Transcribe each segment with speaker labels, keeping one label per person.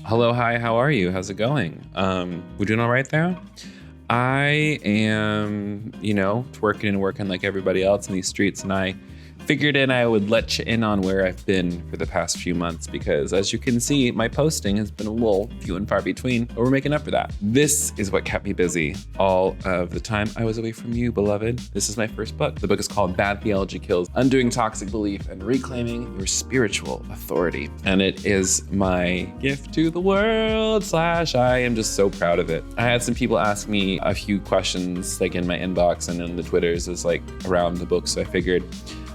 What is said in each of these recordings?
Speaker 1: Hello, hi, how are you? How's it going? We doing all right there? I am, working like everybody else in these streets, and I figured I would let you in on where I've been for the past few months because, as you can see, my posting has been a little few and far between, but we're making up for that. This is what kept me busy all of the time I was away from you, beloved. This is my first book. The book is called Bad Theology Kills: Undoing Toxic Belief and Reclaiming Your Spiritual Authority. And it is my gift to the world / I am just so proud of it. I had some people ask me a few questions like in my inbox and in the Twitters is like around the book, so I figured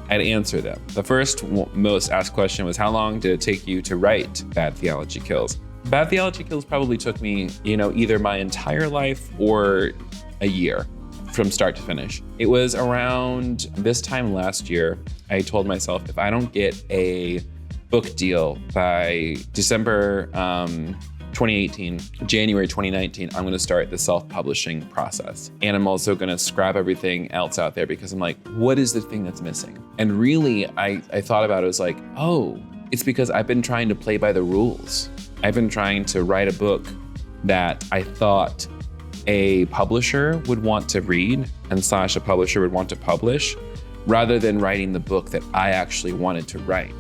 Speaker 1: I'd answer them. The first most asked question was, how long did it take you to write Bad Theology Kills? Bad Theology Kills probably took me, either my entire life or a year from start to finish. It was around this time last year, I told myself, if I don't get a book deal by December 2018, January 2019, I'm going to start the self-publishing process. And I'm also going to scrap everything else out there because I'm like, what is the thing that's missing? And really, I thought about it as like, oh, it's because I've been trying to play by the rules. I've been trying to write a book that I thought a publisher would want to read and / a publisher would want to publish, rather than writing the book that I actually wanted to write.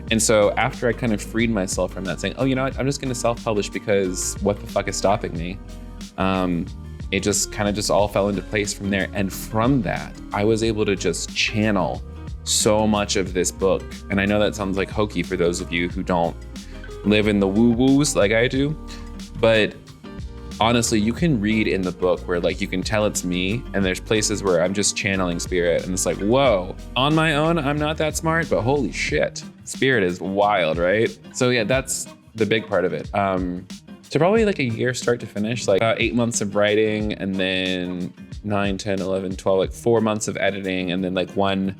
Speaker 1: And so after I kind of freed myself from that, saying, oh, you know what, I'm just going to self-publish because what the fuck is stopping me? It just kind of just all fell into place from there. And from that, I was able to just channel so much of this book. And I know that sounds like hokey for those of you who don't live in the woo-woos like I do, but honestly, you can read in the book where like you can tell it's me, and there's places where I'm just channeling spirit and it's like, whoa, on my own, I'm not that smart, but holy shit, spirit is wild, right? So yeah, that's the big part of it. So probably like a year start to finish, like 8 months of writing, and then 9, 10, 11, 12, like 4 months of editing, and then like one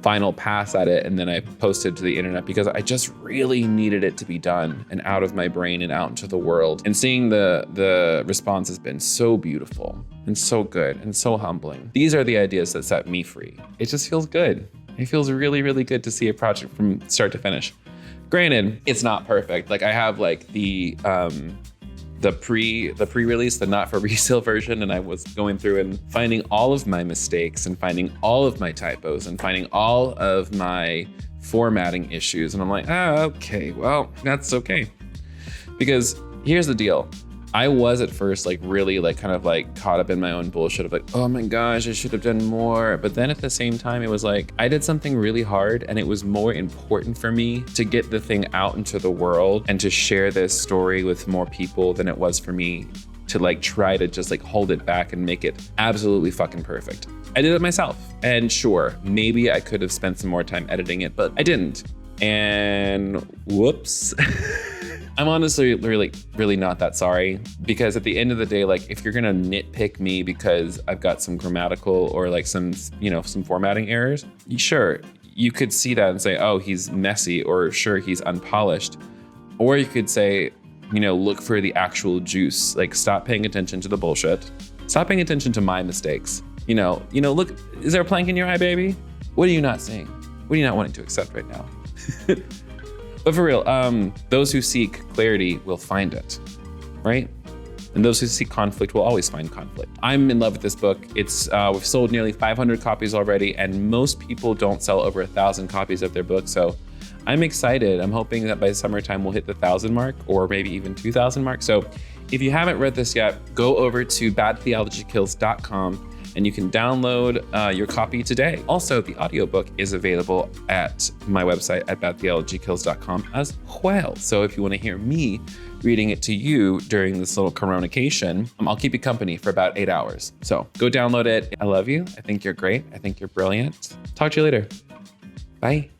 Speaker 1: final pass at it, and then I posted to the internet because I just really needed it to be done and out of my brain and out into the world. And seeing the response has been so beautiful and so good and so humbling. These are the ideas that set me free. It just feels good. It feels really, really good to see a project from start to finish. Granted, it's not perfect. Like I have like the pre-release, the not for resale version, and I was going through and finding all of my mistakes and finding all of my typos and finding all of my formatting issues. And I'm like, okay, well, that's okay. Because here's the deal. I was at first like really like kind of like caught up in my own bullshit of like, oh my gosh, I should have done more. But then at the same time, it was like, I did something really hard, and it was more important for me to get the thing out into the world and to share this story with more people than it was for me to like try to just like hold it back and make it absolutely fucking perfect. I did it myself. And sure, maybe I could have spent some more time editing it, but I didn't. And whoops. I'm honestly really not that sorry, because at the end of the day, like if you're gonna nitpick me because I've got some grammatical or like some formatting errors, sure, you could see that and say, oh, he's messy, or sure, he's unpolished. Or you could say, look for the actual juice, like stop paying attention to the bullshit. Stop paying attention to my mistakes. Look, is there a plank in your eye, baby? What are you not seeing? What are you not wanting to accept right now? But for real, those who seek clarity will find it, right? And those who seek conflict will always find conflict. I'm in love with this book. It's we've sold nearly 500 copies already, and most people don't sell over 1,000 copies of their book. So I'm excited. I'm hoping that by summertime we'll hit the 1,000 mark, or maybe even 2,000 mark. So if you haven't read this yet, go over to badtheologykills.com and you can download your copy today. Also, the audiobook is available at my website at badtheologykills.com as well. So if you want to hear me reading it to you during this little coronation, I'll keep you company for about 8 hours. So go download it. I love you. I think you're great. I think you're brilliant. Talk to you later. Bye.